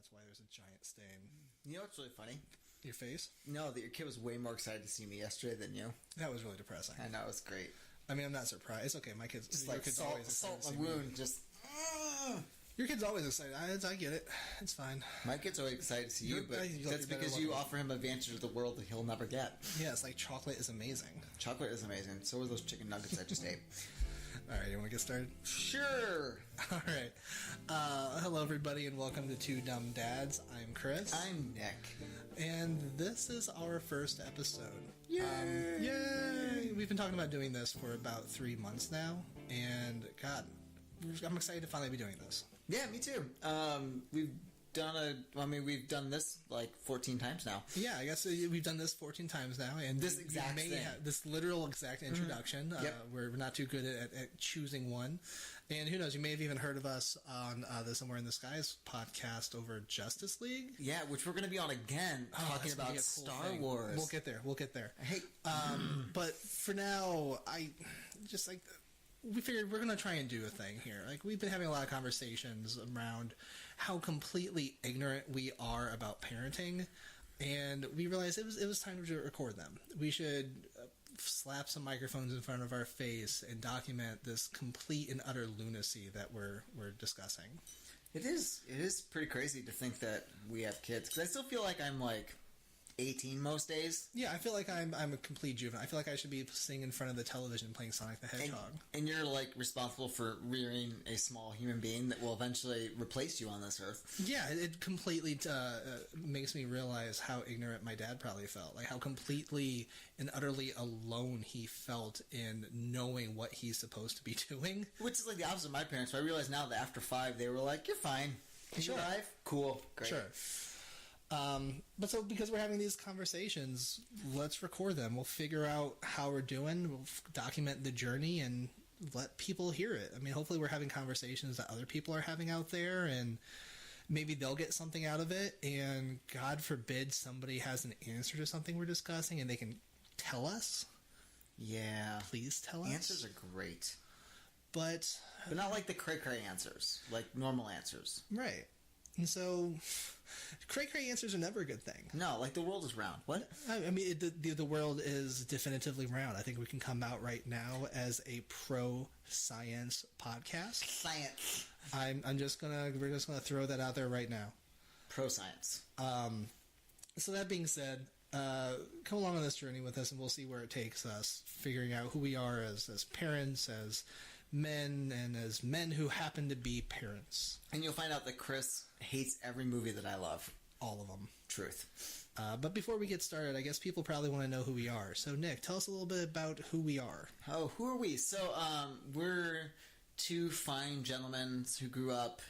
That's why there's a giant stain. You know what's really funny? Your face? No, that your kid was way more excited to see me yesterday than you. That was really depressing. I know, it was great. I mean, I'm not surprised. It's okay. My kids, Just your like kids always excited salt to my see me. wound, just... Your kid's always excited. I get it. It's fine. My kid's always excited to see you, but You're that's better because you looking. offer him advantage of the world that he'll never get. Yeah, it's like chocolate is amazing. Chocolate is amazing. So are those chicken nuggets I just ate. All right, you want to get started? Sure. All right. Hello, everybody, and welcome to Two Dumb Dads. I'm Chris. I'm Nick. And this is our first episode. Yay! Yay! We've been talking about doing this for about 3 months now, and God, I'm excited to finally be doing this. Yeah, me too. We've done this like 14 times now. Yeah, I guess we've done this 14 times now, and This exact thing. this literal exact introduction. Yep. We're not too good at choosing one, and who knows? You may have even heard of us on the Somewhere in the Skies podcast over Justice League. Yeah, which we're going to be on again, talking That's gonna about be a cool Star thing. Wars. We'll get there. Hey, But for now, I just like. We figured we're going to try and do a thing here. Like, we've been having a lot of conversations around how completely ignorant we are about parenting, and we realized it was time to record them. We should slap some microphones in front of our face and document this complete and utter lunacy that we're discussing. it is pretty crazy to think that we have kids, because I still feel like I'm like 18 most days. Yeah, I feel like I'm a complete juvenile. I feel like I should be sitting in front of the television playing Sonic the Hedgehog. And you're like responsible for rearing a small human being that will eventually replace you on this earth. Yeah, it completely makes me realize how ignorant my dad probably felt. Like, how completely and utterly alone he felt in knowing what he's supposed to be doing. Which is like the opposite of my parents. But I realize now that after 5, they were like, "You're fine. Can you drive? Cool. Great." Sure. But so because we're having these conversations, let's record them. We'll figure out how we're doing. We'll document the journey and let people hear it. I mean, hopefully we're having conversations that other people are having out there, and maybe they'll get something out of it. And God forbid somebody has an answer to something we're discussing and they can tell us. Yeah. Please tell us. Answers are great. But not like the cray-cray answers. Like normal answers. right. And so, cray-cray answers are never a good thing. No, like the world is round. What? I mean, the world is definitively round. I think we can come out right now as a pro-science podcast. Science. We're just gonna throw that out there right now. Pro-science. So that being said, come along on this journey with us, and we'll see where it takes us. Figuring out who we are as parents, as men, and as men who happen to be parents. And you'll find out that Chris hates every movie that I love. All of them. Truth. But before we get started, I guess people probably want to know who we are. So, Nick, tell us a little bit about who we are. Oh, who are we? So, we're two fine gentlemen who grew up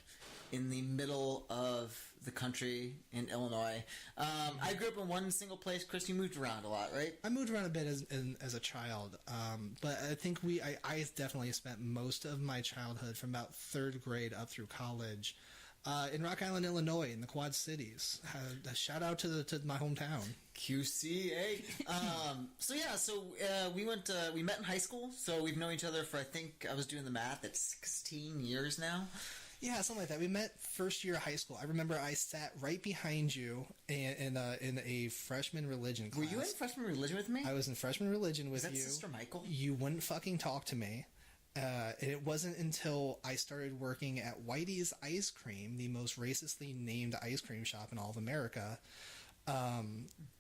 in the middle of the country in Illinois. I grew up in one single place. Chris, you moved around a lot, right? I moved around a bit as a child, but I think I definitely spent most of my childhood from about 3rd grade up through college in Rock Island, Illinois, in the Quad Cities. A shout out to my hometown. QCA. We met in high school, so we've known each other for, I think, I was doing the math, at 16 years now. Yeah, something like that. We met first year of high school. I remember I sat right behind you in a freshman religion class. Were you in freshman religion with me? I was in freshman religion with you. Is that Sister Michael? You wouldn't fucking talk to me. And it wasn't until I started working at Whitey's Ice Cream, the most racistly named ice cream shop in all of America,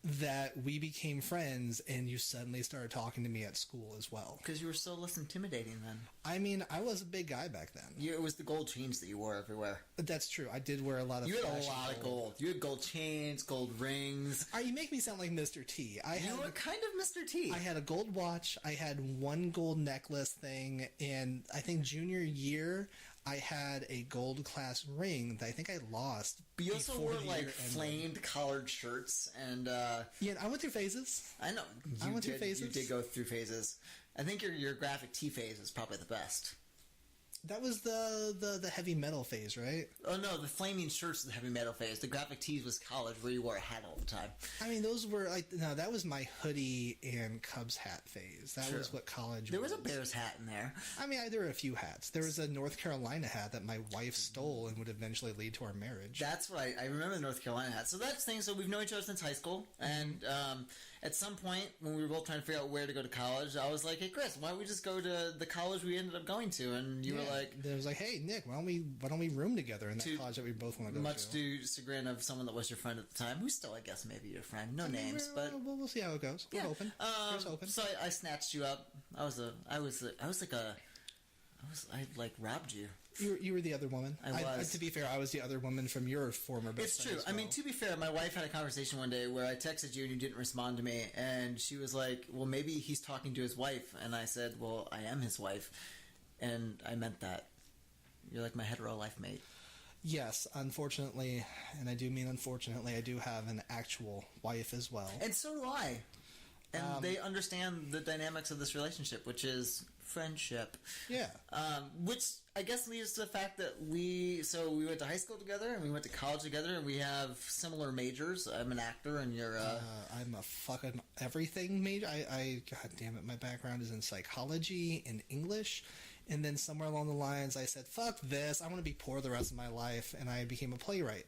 that we became friends, and you suddenly started talking to me at school as well. Because you were so less intimidating then. I mean, I was a big guy back then. It was the gold chains that you wore everywhere. That's true. I did wear a lot of You had a lot of gold. You had gold chains, gold rings. You make me sound like Mr. T. You were kind of Mr. T. I had a gold watch. I had one gold necklace thing, and I think junior year I had a gold class ring that I think I lost. But you also wore like ended. flamed collared shirts and yeah, I went through phases. I know. I went through phases. You did go through phases. I think your graphic tee phase is probably the best. that was the heavy metal phase, right? Oh no, the flaming shirts was the heavy metal phase. The graphic tees was college, where you wore a hat all the time. I mean, those were like no, that was my hoodie and Cubs hat phase. That Sure. was what college. There was a Bears hat in there. I mean, there were a few hats. There was a North Carolina hat that my wife stole and would eventually lead to our marriage. That's what I remember the North Carolina hat. So that's the thing. So we've known each other since high school, and at some point when we were both trying to figure out where to go to college, I was like, "Hey, Chris, why don't we just go to the college we ended up going to?" And you were like, "It was like, hey, Nick, why don't we room together in that college that we both want to go to?" Much to chagrin of someone that was your friend at the time, who's still, I guess, maybe your friend. No names, but we'll see how it goes. We're open. We're open. So I snatched you up. I robbed you. You were the other woman. I was. To be fair, I was the other woman from your former best It's friend true. as well. I mean, to be fair, my wife had a conversation one day where I texted you and you didn't respond to me, and she was like, well, maybe he's talking to his wife. And I said, well, I am his wife. And I meant that. You're like my hetero life mate. Yes, unfortunately, and I do mean unfortunately, I do have an actual wife as well. And so do I. And they understand the dynamics of this relationship, which is friendship. Yeah. Which I guess leads to the fact that we went to high school together and we went to college together and we have similar majors. I'm an actor and you're I'm a fucking everything major. I God damn it, my background is in psychology and English. And then somewhere along the lines I said, fuck this, I want to be poor the rest of my life, and I became a playwright.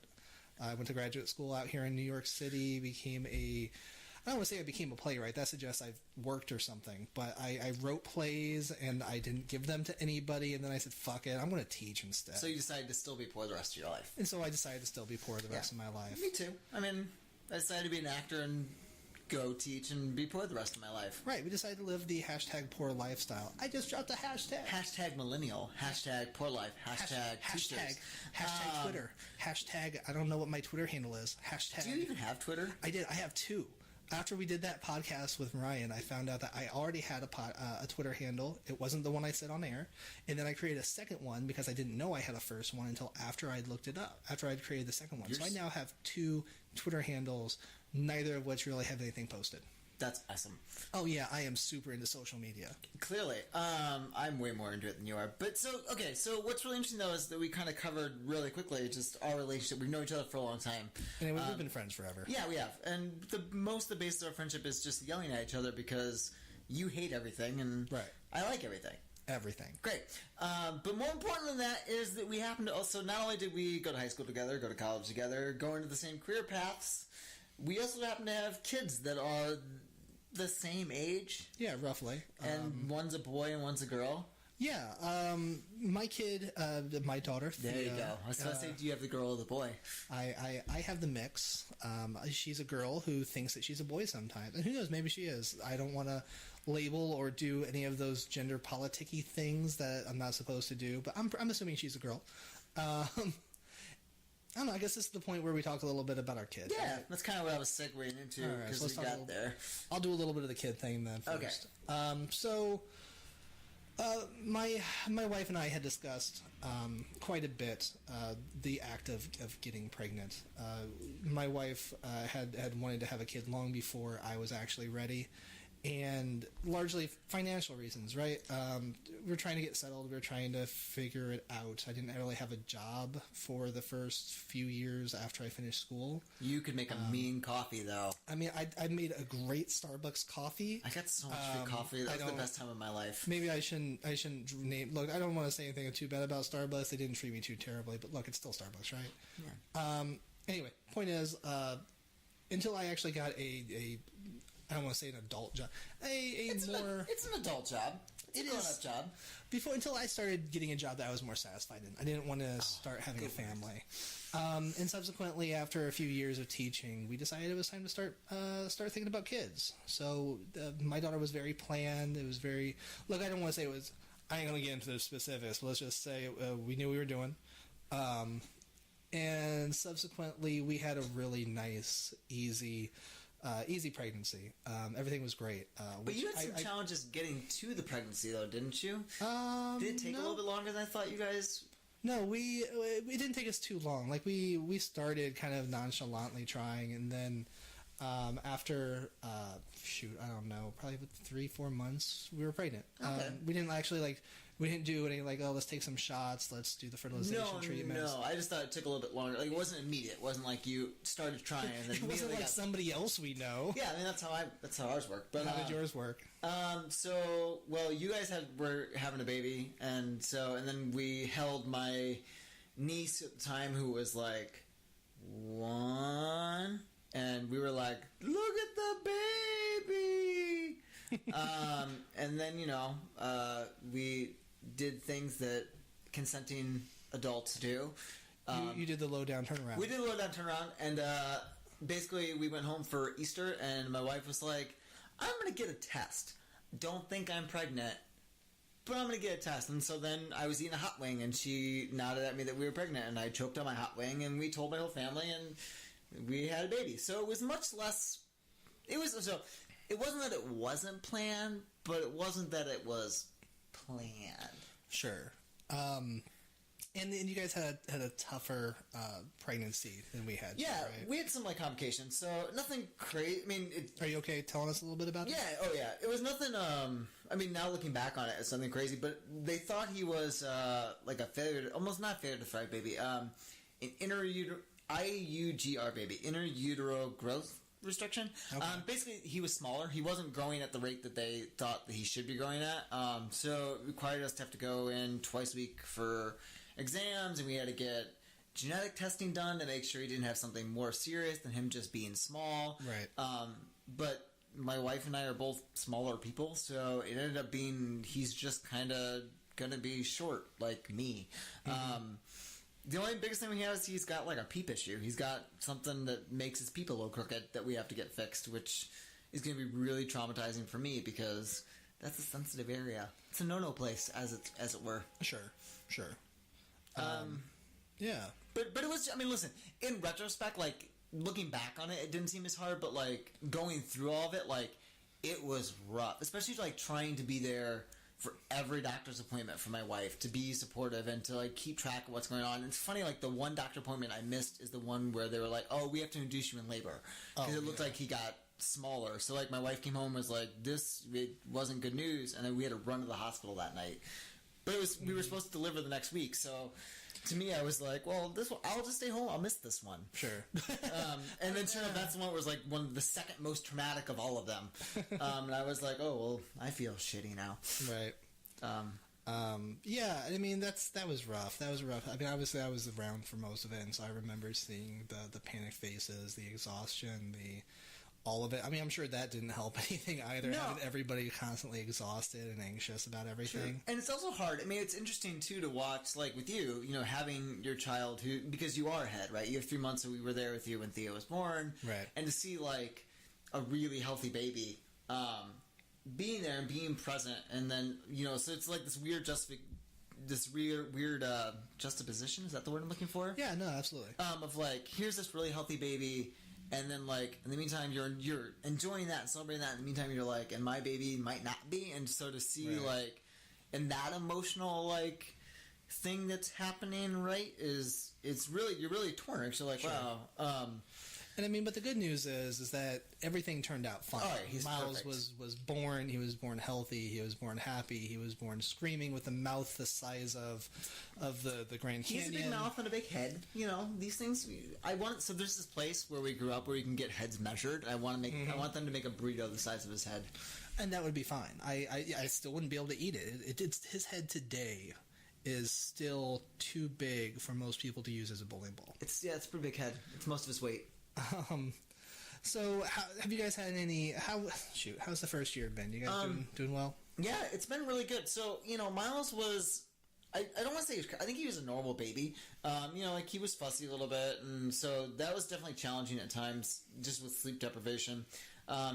I went to graduate school out here in New York City, I don't want to say I became a playwright. That suggests I've worked or something. But I wrote plays, and I didn't give them to anybody. And then I said, fuck it, I'm going to teach instead. So you decided to still be poor the rest of your life. And so I decided to still be poor the rest of my life. Me too. I mean, I decided to be an actor and go teach and be poor the rest of my life. Right, we decided to live the hashtag poor lifestyle. I just dropped a hashtag. Hashtag millennial. Hashtag poor life. Hashtag teachers. Hashtag Twitter. Hashtag, I don't know what my Twitter handle is. Hashtag. Do you even have Twitter? I did. I have two. After we did that podcast with Ryan, I found out that I already had a Twitter handle. It wasn't the one I said on air. And then I created a second one because I didn't know I had a first one until after I'd looked it up, after I'd created the second one. So I now have two Twitter handles, neither of which really have anything posted. That's awesome. Oh, yeah, I am super into social media. Clearly. I'm way more into it than you are. But so what's really interesting, though, is that we kind of covered really quickly just our relationship. We've known each other for a long time. And we've been friends forever. Yeah, we have. And the basis of our friendship is just yelling at each other because you hate everything and right. I like everything. Everything. Great. But more important than that is that we happen to also, not only did we go to high school together, go to college together, go into the same career paths, we also happen to have kids that are the same age. Yeah, roughly. And one's a boy and one's a girl. Yeah. My kid, my daughter. There you go. I was going to say, do you have the girl or the boy? I have the mix. She's a girl who thinks that she's a boy sometimes. And who knows, maybe she is. I don't want to label or do any of those gender politic-y things that I'm not supposed to do, but I'm assuming she's a girl. I don't know, I guess this is the point where we talk a little bit about our kids. Yeah, that's kind of what I was segueing into because we got there. I'll do a little bit of the kid thing then first. Okay. My wife and I had discussed quite a bit the act of getting pregnant. My wife had wanted to have a kid long before I was actually ready. And largely financial reasons, right? We're trying to get settled. We're trying to figure it out. I didn't really have a job for the first few years after I finished school. You could make a mean coffee, though. I mean, I made a great Starbucks coffee. I got so much good coffee. That was the best time of my life. Maybe I shouldn't name. Look, I don't want to say anything too bad about Starbucks. They didn't treat me too terribly, but look, it's still Starbucks, right? Yeah. Anyway, point is, until I actually got a I don't want to say an adult job. It's an adult job. It's a grown-up job. Until I started getting a job that I was more satisfied in. I didn't want to start having a family. And subsequently, after a few years of teaching, we decided it was time to start thinking about kids. So my daughter was very planned. It was very... Look, I don't want to say it was... I ain't going to get into the specifics, but let's just say we knew what we were doing. And subsequently, we had a really nice, easy pregnancy. Everything was great. But you had some challenges getting to the pregnancy, though, didn't you? Did it take a little bit longer than I thought you guys... No, it didn't take us too long. Like, we started kind of nonchalantly trying, and then after, I don't know, probably 3-4 months, we were pregnant. Okay. We didn't actually, We didn't do any like, oh, let's take some shots, let's do the fertilization treatments. No, I just thought it took a little bit longer. Like, it wasn't immediate. It wasn't like you started trying and then It wasn't like somebody else we know. Yeah, I mean that's how ours worked. But how did yours work? So well, you guys were having a baby, and then we held my niece at the time, who was like 1, and we were like, look at the baby. And then we did things that consenting adults do. You did the low down turnaround. We did a low down turnaround, and basically we went home for Easter, and my wife was like, I'm going to get a test. Don't think I'm pregnant, but I'm going to get a test. And so then I was eating a hot wing, and she nodded at me that we were pregnant, and I choked on my hot wing, and we told my whole family, and we had a baby. So it was much less... It wasn't that it wasn't planned, but it wasn't that it was planned. Sure. And you guys had a tougher pregnancy than we had. Yeah, right? we had some like complications, so nothing crazy. I mean, are you okay telling us a little bit about it? Yeah, oh yeah, it was nothing. I mean, now looking back on it, it's something crazy, but they thought he was like a failure, almost not failure to thrive baby, an IUGR baby, inter-utero growth restriction. Okay. Basically, he was smaller. He wasn't growing at the rate that they thought that he should be growing at. So it required us to have to go in twice a week for exams, and we had to get genetic testing done to make sure he didn't have something more serious than him just being small. Right. But my wife and I are both smaller people, so it ended up being he's just kind of going to be short like me. Mm-hmm. The only biggest thing we have is he's got like a peep issue. He's got something that makes his peep a little crooked that we have to get fixed, which is going to be really traumatizing for me because that's a sensitive area. It's a no-no place, as it were. Sure. Yeah. But it was, I mean, listen, in retrospect, like, looking back on it, it didn't seem as hard, but, like, going through all of it, like, it was rough. Especially, like, trying to be there for every doctor's appointment for my wife, to be supportive and to, like, keep track of what's going on. And it's funny, like, the one doctor appointment I missed is the one where they were like, oh, we have to induce you in labor. Because it looked like he got smaller. So, like, my wife came home and was like, it wasn't good news, and then we had to run to the hospital that night. But we were supposed to deliver the next week, so to me, I was like, well, this one, I'll just stay home. I'll miss this one. Sure. And then sure enough, that's the one that was like one of the second most traumatic of all of them. And I was like, oh, well, I feel shitty now. Right. Yeah, I mean, that was rough. I mean, obviously, I was around for most of it, and so I remember seeing the panic faces, the exhaustion, all of it. I mean, I'm sure that didn't help anything either. No. Having everybody constantly exhausted and anxious about everything. Sure. And it's also hard. I mean, it's interesting, too, to watch, like, with you, having your child because you are ahead, right? You have 3 months, so we were there with you when Theo was born. Right. And to see, like, a really healthy baby being there and being present, and then, so it's like this weird juxtaposition, is that the word I'm looking for? Yeah, no, absolutely. Of, like, here's this really healthy baby, and then, like, in the meantime, you're enjoying that and celebrating that. In the meantime, you're like, and my baby might not be. And so to see, right. like, and that emotional, like, thing that's happening, right, you're really torn. It's like, sure. Wow. And I mean, but the good news is that everything turned out fine. Oh, yeah, he's Miles perfect. was born. He was born healthy. He was born happy. He was born screaming with a mouth the size of the Grand Canyon. He's a big mouth and a big head. These things. So there's this place where we grew up where you can get heads measured. I want them to make a burrito the size of his head, and that would be fine. I still wouldn't be able to eat it. It's his head today is still too big for most people to use as a bowling ball. It's a pretty big head. It's most of his weight. So have you guys had how's the first year been? You guys doing well? Yeah, it's been really good. So, Miles was, I don't want to say, I think he was a normal baby. Like he was fussy a little bit, and so that was definitely challenging at times, just with sleep deprivation.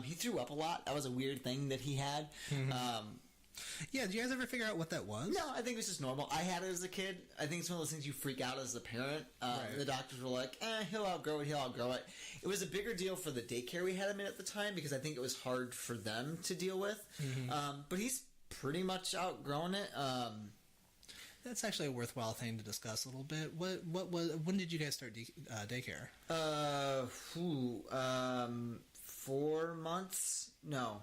He threw up a lot. That was a weird thing that he had. Mm-hmm. Yeah, did you guys ever figure out what that was? No, I think it was just normal. I had it as a kid. I think it's one of those things you freak out as a parent. Right. The doctors were like, he'll outgrow it. It was a bigger deal for the daycare we had him in at the time because I think it was hard for them to deal with. Mm-hmm. But he's pretty much outgrown it. That's actually a worthwhile thing to discuss a little bit. When did you guys start daycare? 4 months? No.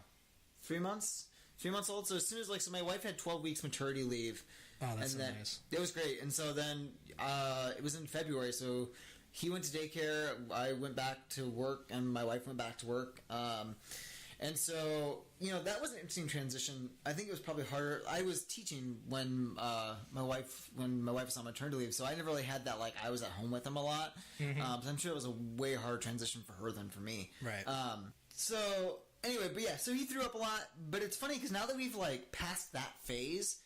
3 months? 3 months old. So as soon as so my wife had 12 weeks maternity leave. Oh, that's and so then, nice. It was great. And so then it was in February. So he went to daycare. I went back to work, and my wife went back to work. And so, that was an interesting transition. I think it was probably harder. I was teaching when my wife was on maternity leave, so I never really had that, I was at home with him a lot. So I'm sure it was a way harder transition for her than for me. Right. So, anyway, but yeah, so he threw up a lot, but it's funny because now that we've, passed that phase,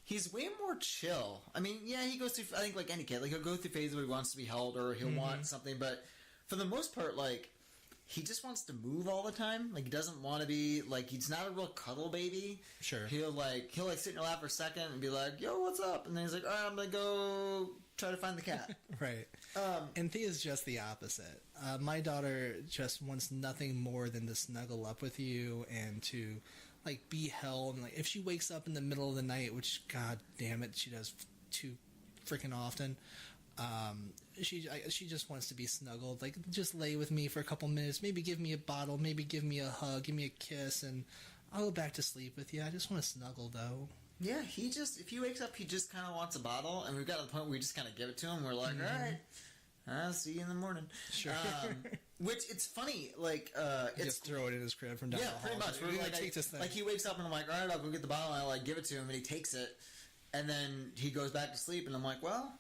he's way more chill. I mean, yeah, he goes through, I think like any kid, he'll go through phases where he wants to be held or he'll want something, but for the most part, he just wants to move all the time. He doesn't want to be, he's not a real cuddle baby. Sure. He'll sit in your lap for a second and be like, yo, what's up? And then he's like, all right, I'm going to go try to find the cat. Right. And Thea's just the opposite. My daughter just wants nothing more than to snuggle up with you and to, be held. And, if she wakes up in the middle of the night, which, god damn it, she does too freaking often, she just wants to be snuggled. Just lay with me for a couple minutes, maybe give me a bottle, maybe give me a hug, give me a kiss, and I'll go back to sleep with you. I just want to snuggle, though. Yeah, if he wakes up, he just kind of wants a bottle, and we've got to the point where we just kind of give it to him. We're like, all right, I'll see you in the morning. Sure. Which, it's funny, it's... Just throw it in his crib from down the hall. Pretty much. We're take this thing. He wakes up, and I'm like, all right, I'll go get the bottle, and I, give it to him, and he takes it, and then he goes back to sleep, and I'm like, well...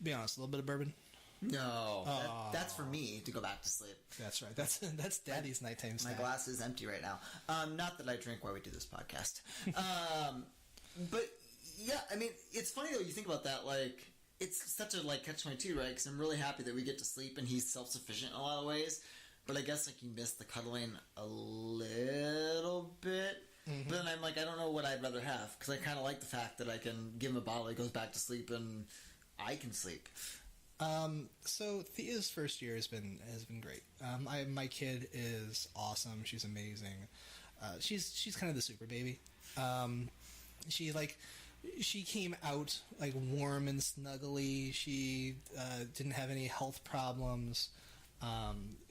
Be honest, a little bit of bourbon? No. That's for me to go back to sleep. That's right. That's Daddy's nighttime snack. My glass is empty right now. Not that I drink while we do this podcast. But, yeah, I mean, it's funny, though, you think about that, it's such a, catch-22, right? Because I'm really happy that we get to sleep, and he's self-sufficient in a lot of ways. But I guess, you miss the cuddling a little bit. But then I'm I don't know what I'd rather have. Because I kind of like the fact that I can give him a bottle, he goes back to sleep, and I can sleep. So Thea's first year has been great. My kid is awesome. She's amazing. She's kind of the super baby. She came out warm and snuggly. She didn't have any health problems.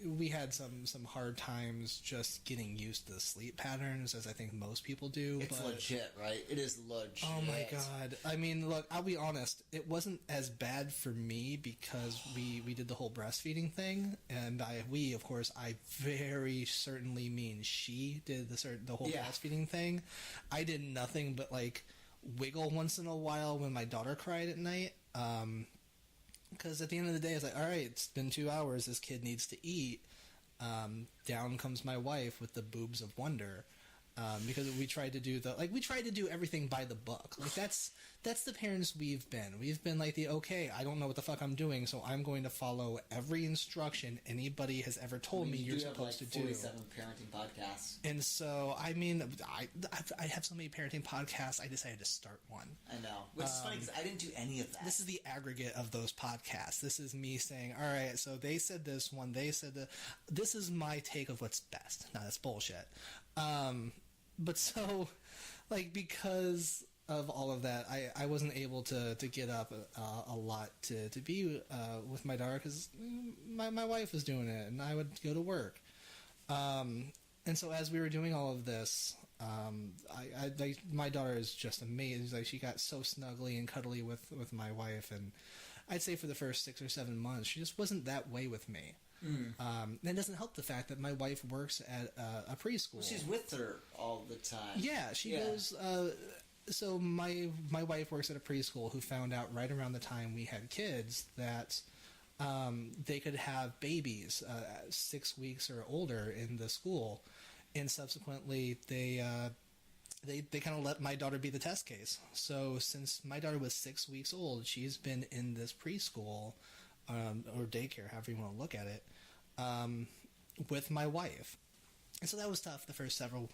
We had some hard times just getting used to the sleep patterns, as I think most people do. It's legit, right? It is legit. Oh my god. I mean, look, I'll be honest. It wasn't as bad for me because we did the whole breastfeeding thing, and by we, of course, I very certainly mean she did the whole breastfeeding thing. I did nothing but wiggle once in a while when my daughter cried at night. Because at the end of the day, it's all right, it's been 2 hours, this kid needs to eat. Down comes my wife with the boobs of wonder. Because we tried to do we tried to do everything by the book. That's the parents we've been. We've been okay, I don't know what the fuck I'm doing, so I'm going to follow every instruction anybody has ever told me you're supposed to do. 47 parenting podcasts. And so, I mean, I have so many parenting podcasts, I decided to start one. I know. Which is funny because I didn't do any of that. This is the aggregate of those podcasts. This is me saying, all right, so they said this one, they said that. This is my take of what's best. No, that's bullshit. But so, because of all of that, I wasn't able to get up a lot to be with my daughter because my wife was doing it and I would go to work. And so as we were doing all of this, my daughter is just amazing. She got so snuggly and cuddly with my wife, and I'd say for the first 6 or 7 months, she just wasn't that way with me. And it doesn't help the fact that my wife works at a preschool. Well, she's with her all the time. Yeah, she goes. So my wife works at a preschool who found out right around the time we had kids that they could have babies 6 weeks or older in the school, and subsequently they kind of let my daughter be the test case. So since my daughter was 6 weeks old, she's been in this preschool. Or daycare, however you want to look at it, with my wife. And so that was tough the first several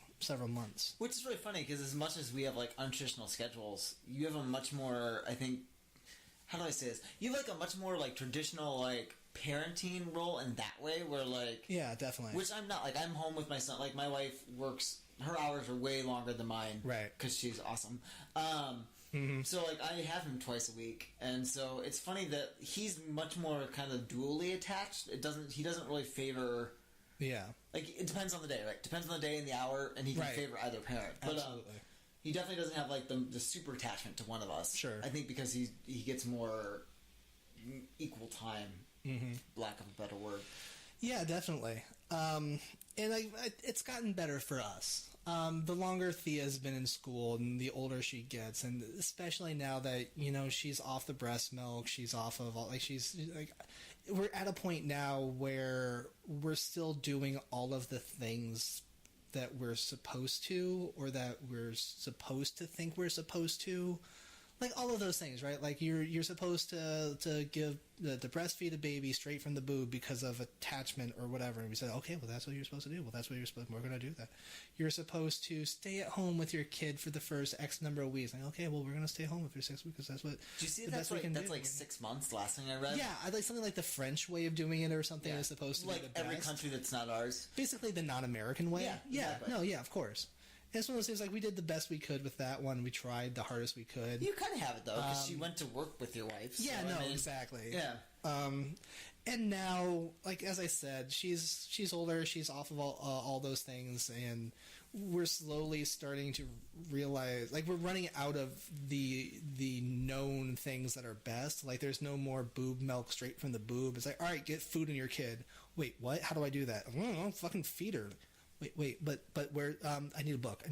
months. Which is really funny, because as much as we have, untraditional schedules, you have a much more, I think, how do I say this? You have, a much more, traditional, parenting role in that way, where, Yeah, definitely. Which I'm not. I'm home with my son. My wife works, her hours are way longer than mine. Right. Because she's awesome. So, I have him twice a week, and so it's funny that he's much more kind of dually attached. He doesn't really favor... Yeah. like it depends on the day, right? Depends on the day and the hour, and he can Right. favor either parent. But Absolutely. he definitely doesn't have like the super attachment to one of us. Sure. I think because he gets more equal time, lack of a better word. Yeah, definitely. And it's gotten better for us. The longer Thea's been in school and the older she gets, and especially now that, she's off the breast milk, she's off of all, we're at a point now where we're still doing all of the things that we're supposed to, or that we're supposed to think we're supposed to. Like all of those things, right? Like you're supposed to give to breastfeed a baby straight from the boob because of attachment or whatever. And we said, okay, well that's what you're supposed to do. Well, that's what you're supposed. We're going to do that. You're supposed to stay at home with your kid for the first X number of weeks. Like, okay, well we're going to stay home for 6 weeks because that's what. Do you see the that's best we like can that's do. like 6 months? Last thing I read. Yeah, I like something like the French way of doing it or something is supposed to like be the every best. country that's not ours. Basically, the non-American way. Yeah, exactly. No, yeah, of course. It's one of those things, like, we did the best we could with that one. We tried the hardest we could. You kind of have it, though, because she went to work with your wife. So, Yeah, I no, mean, exactly. Yeah. And now, like, as I said, she's older, she's off of all those things, and we're slowly starting to realize, like, we're running out of the known things that are best. Like, there's no more boob milk straight from the boob. It's like, all right, get food in your kid. Wait, what? How do I do that? I don't know, fucking feed her. Wait, but where? I need a book. I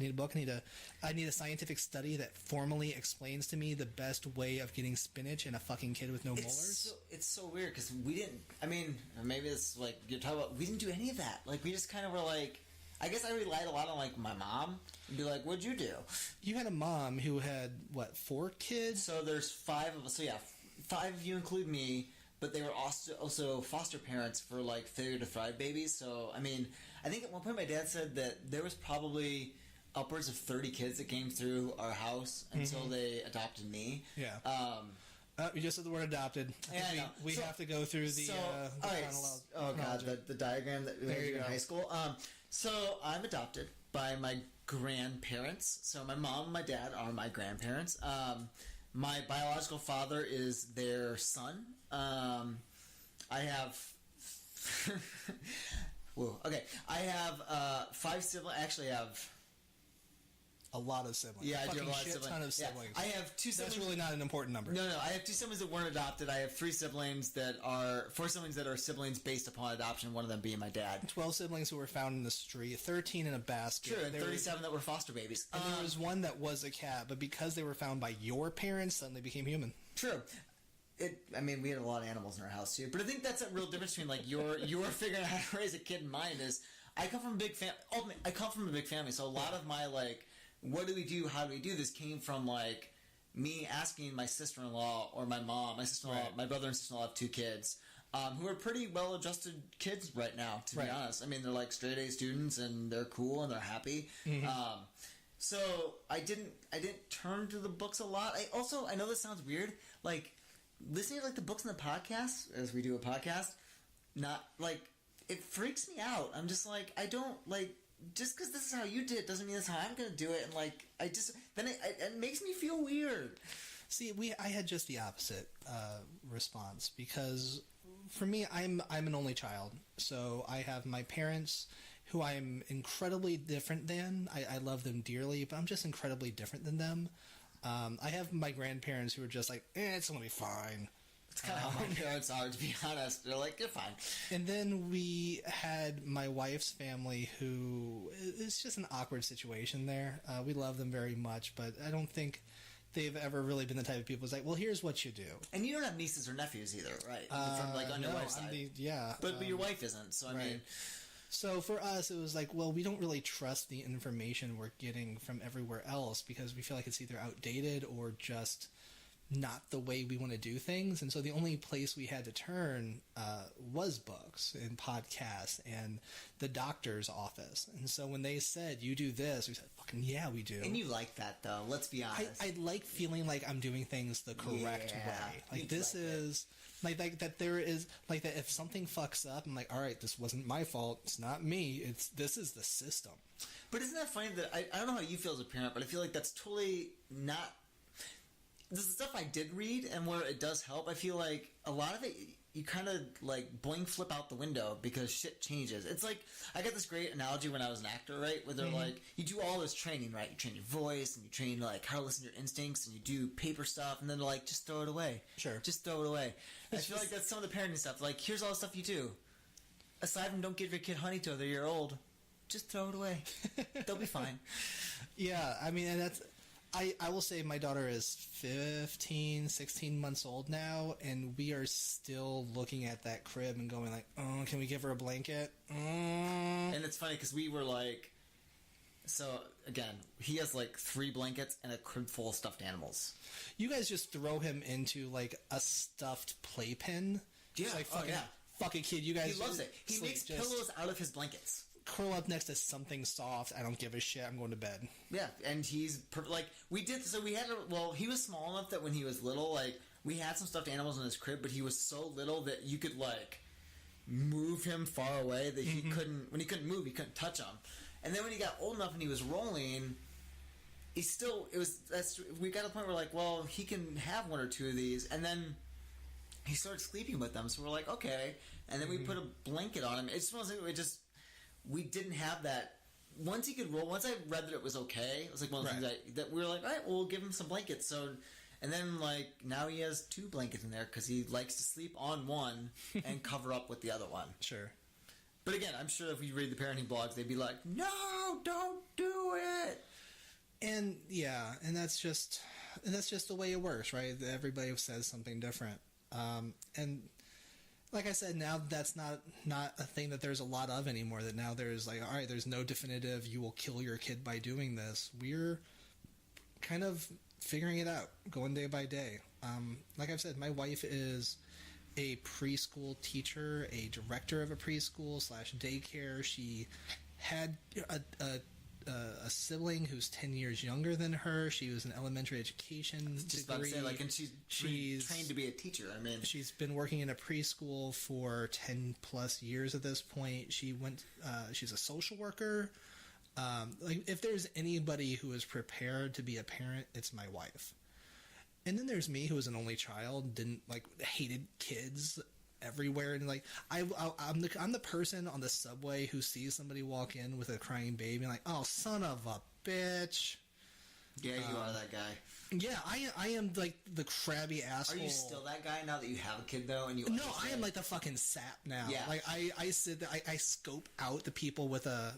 need a scientific study that formally explains to me the best way of getting spinach in a fucking kid with no molars. It's so weird because we didn't. I mean, maybe it's like you're talking about. We didn't do any of that. Like we just kind of were like. I guess I relied a lot on like my mom and be like, "What'd you do?" You had a mom who had what, 4 kids? So there's 5 of us. So yeah, 5 if you include me. But they were also foster parents for like failure to thrive babies. So I mean, I think at one point my dad said that there was probably upwards of 30 kids that came through our house until they adopted me. Yeah. You just said the word adopted. Yeah, I know. We have to go through the. All right. Oh god, the diagram that we There had you in go. high school. So I'm adopted by my grandparents. So my mom and my dad are my grandparents. My biological father is their son. I have. Whoa. Okay. I have 5 siblings. Actually, I have. a lot of siblings. Yeah, I do Fucking have a lot of shit siblings. ton of Yeah. siblings. I have 2 siblings. That's really not an important number. No, I have 2 siblings that weren't adopted. I have 3 siblings that are 4 siblings that are siblings based upon adoption. One of them being my dad. 12 siblings who were found in the street, 13 in a basket. True, and There 37 that were foster babies. was, and there was one that was a cat, but because they were found by your parents, suddenly became human. True. I mean, we had a lot of animals in our house too, but I think that's a real difference between like your figuring out how to raise a kid and mine is. I come from a big family. I come from a big family, so a lot of my like, what do we do? How do we do this? Came from like me asking my sister-in-law or my mom. My sister-in-law, Right. my brother and sister-in-law have 2 kids. Who are pretty well-adjusted kids right now, to Right. be honest. I mean, they're like straight-A students, and they're cool, and they're happy. So I didn't turn to the books a lot. I know this sounds weird, like listening to like the books and the podcast as we do a podcast. Not like it freaks me out. I'm just like I don't like just because this is how you did it doesn't mean that's how I'm gonna do it. And like I just then it makes me feel weird. See, I had just the opposite response because for me, I'm an only child, so I have my parents who I'm incredibly different than. I love them dearly, but I'm just incredibly different than them. I have my grandparents who are just like, it's gonna be fine. It's kind of how my parents are, to be honest. They're like, you're fine. And then we had my wife's family, who it's just an awkward situation there. We love them very much, but I don't think they've ever really been the type of people who's like, well, here's what you do. And you don't have nieces or nephews either, right? From like on your No, wife's side. yeah. But your wife isn't, so I right. mean... So for us, it was like, well, we don't really trust the information we're getting from everywhere else because we feel like it's either outdated or just not the way we want to do things. And so the only place we had to turn was books and podcasts and the doctor's office. And so when they said, you do this, we said, fucking yeah, we do. And you like that, though. Let's be honest. I like feeling like I'm doing things the correct way. Like this is... Like that there is like that if something fucks up, I'm like, all right, this wasn't my fault. It's not me. This is the system. But isn't that funny that I don't know how you feel as a parent, but I feel like that's totally not. This is stuff I did read, and where it does help. I feel like a lot of it you kind of like boing flip out the window because shit changes. It's like I got this great analogy when I was an actor, right? Where they're like, you do all this training, right? You train your voice and you train like how to listen to your instincts and you do paper stuff, and then they're like, just throw it away. Sure. Just throw it away. I feel like that's some of the parenting stuff. Like, here's all the stuff you do. Aside from don't give your kid honey till they're a year old, just throw it away. They'll be fine. Yeah, I mean, and that's... I will say my daughter is 15, 16 months old now, and we are still looking at that crib and going like, oh, can we give her a blanket? And it's funny because we were like... So, again, he has like 3 blankets and a crib full of stuffed animals. You guys just throw him into like a stuffed playpen? Yeah, Just like, fuck it, kid, you guys... He loves it. He sleep, makes just pillows out of his blankets. curl up next to something soft. I don't give a shit. I'm going to bed. Yeah, and he's like we did. So we had he was small enough that when he was little, like we had some stuffed animals in his crib, but he was so little that you could like move him far away that he couldn't. When he couldn't move, he couldn't touch him. And then when he got old enough and he was rolling, we got to the point where like, well, he can have 1 or 2 of these, and then he started sleeping with them. So we're like, okay, and then we put a blanket on him. We didn't have that. Once he could roll, once I read that it was okay, it was like one of the things that we were like, all right, well, we'll give him some blankets. So, and then like now he has 2 blankets in there because he likes to sleep on one and cover up with the other one. Sure. But again, I'm sure if we read the parenting blogs, they'd be like, no, don't do it. And yeah, and that's just the way it works, right? Everybody says something different. And like I said, now that's not a thing that there's a lot of anymore. That now there's like, all right, there's no definitive, you will kill your kid by doing this. We're kind of figuring it out, going day by day. Like I've said, my wife is a preschool teacher, a director of a preschool / daycare. She had a sibling who's 10 years younger than her. She was an elementary education Just degree. about to say, like, and she's trained to be a teacher. I mean, she's been working in a preschool for 10 plus years at this point. She's a social worker. Like, if there's anybody who is prepared to be a parent, it's my wife. And then there's me, who was an only child, hated kids everywhere, and like I'm the person on the subway who sees somebody walk in with a crying baby and like, oh, son of a bitch. Yeah, you are that guy. Yeah, I am like the crabby asshole. Are you still that guy now that you have a kid though? And you No, I am like the fucking sap now. Yeah. Like I sit there, I scope out the people with a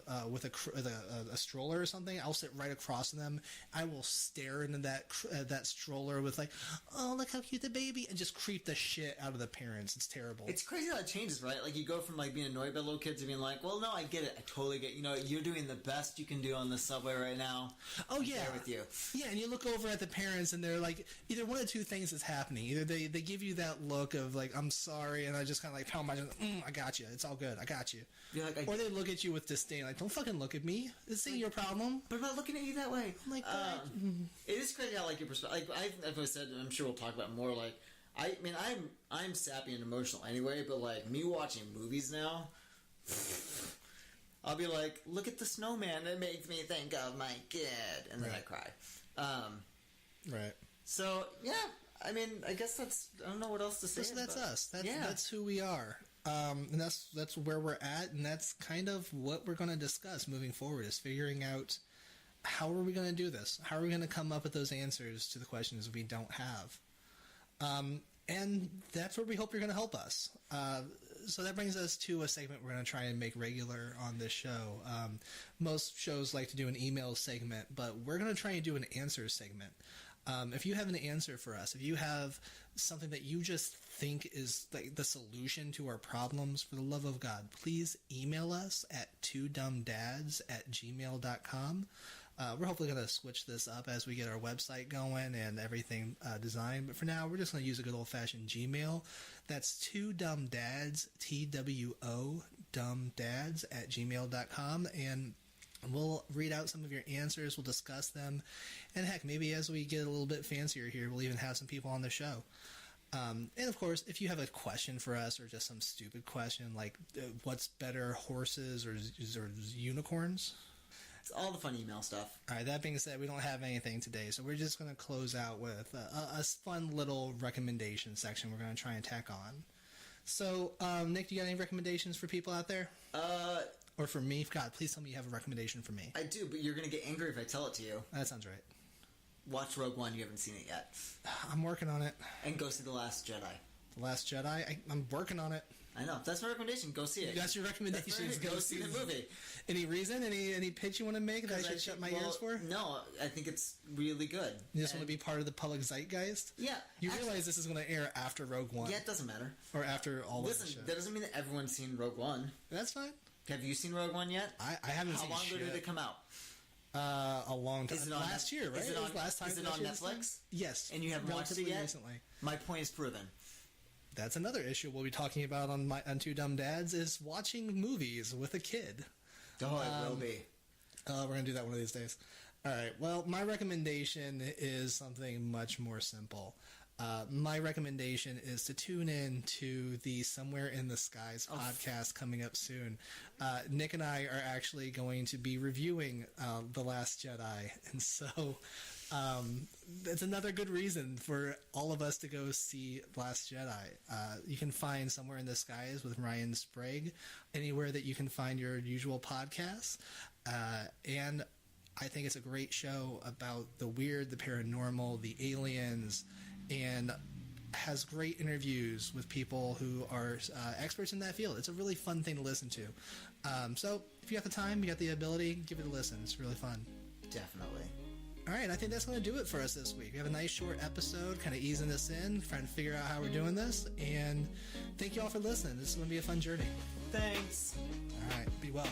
stroller or something. I'll sit right across from them. I will stare into that stroller with like, oh, look how cute the baby, and just creep the shit out of the parents. It's terrible. It's crazy how it changes, right? Like you go from like being annoyed by little kids to being like, well, no, I get it. I totally get. You know, you're doing the best you can do on the subway right now. Oh yeah, there with you. Yeah, and you look over at the parents and they're like, either one of 2 things is happening. Either they give you that look of like, I'm sorry, and I just kind of like pound my chest, I got you. It's all good. I got you. Like, or they look at you with disdain, like, don't fucking look at me. This ain't your problem. But I'm not looking at you that way. Like, it is crazy how like your perspective. Like I've said, and I'm sure we'll talk about more. Like I mean, I'm sappy and emotional anyway, but like me watching movies now. I'll be like, look at the snowman. It makes me think of my kid. And then I cry. Right. So, yeah. I mean, I guess I don't know what else to say. That's us. That's who we are. And that's where we're at. And that's kind of what we're going to discuss moving forward, is figuring out how are we going to do this? How are we going to come up with those answers to the questions we don't have? And that's where we hope you're going to help us. So that brings us to a segment we're going to try and make regular on this show. Most shows like to do an email segment, but we're going to try and do an answer segment. If you have an answer for us, if you have something that you just think is like the solution to our problems, for the love of God, please email us at twodumbdads@gmail.com. We're hopefully going to switch this up as we get our website going and everything designed. But for now, we're just going to use a good old-fashioned Gmail. That's twodumbdads, TWO, dumbdads@gmail.com. And we'll read out some of your answers. We'll discuss them. And heck, maybe as we get a little bit fancier here, we'll even have some people on the show. And of course, if you have a question for us, or just some stupid question like what's better, horses or unicorns? It's all the fun email stuff. All right, that being said, we don't have anything today, so we're just going to close out with a fun little recommendation section we're going to try and tack on. So, Nick, do you got any recommendations for people out there? Or for me? God, please tell me you have a recommendation for me. I do, but you're going to get angry if I tell it to you. That sounds right. Watch Rogue One. You haven't seen it yet. I'm working on it. And go see The Last Jedi. The Last Jedi? I'm working on it. I know. That's my recommendation. Go see it. That's your recommendation. Go see the movie. Any reason? Any pitch you want to make that I should shut my ears for? No, I think it's really good. You just want to be part of the public zeitgeist? Yeah. You realize this is going to air after Rogue One? Yeah, it doesn't matter. Or after all of the Listen, shit? that doesn't mean that everyone's seen Rogue One. That's fine. Have you seen Rogue One yet? I haven't seen How long shit. ago did it come out? A long time. Is it on last year, right? Is it on, last time is it on Netflix? Yes. And you haven't watched it yet? Recently. My point is proven. That's another issue we'll be talking about on Two Dumb Dads is watching movies with a kid. Oh, it will be. We're going to do that one of these days. All right. Well, my recommendation is something much more simple. My recommendation is to tune in to the Somewhere in the Skies podcast coming up soon. Nick and I are actually going to be reviewing The Last Jedi. And so that's another good reason for all of us to go see Last Jedi. You can find Somewhere in the Skies with Ryan Sprague anywhere that you can find your usual podcasts. And I think it's a great show about the weird, the paranormal, the aliens, and has great interviews with people who are experts in that field. It's a really fun thing to listen to. So if you got the time, you got the ability, give it a listen. It's really fun. Definitely. All right, I think that's going to do it for us this week. We have a nice short episode, kind of easing us in, trying to figure out how we're doing this. And thank you all for listening. This is going to be a fun journey. Thanks. All right, be well.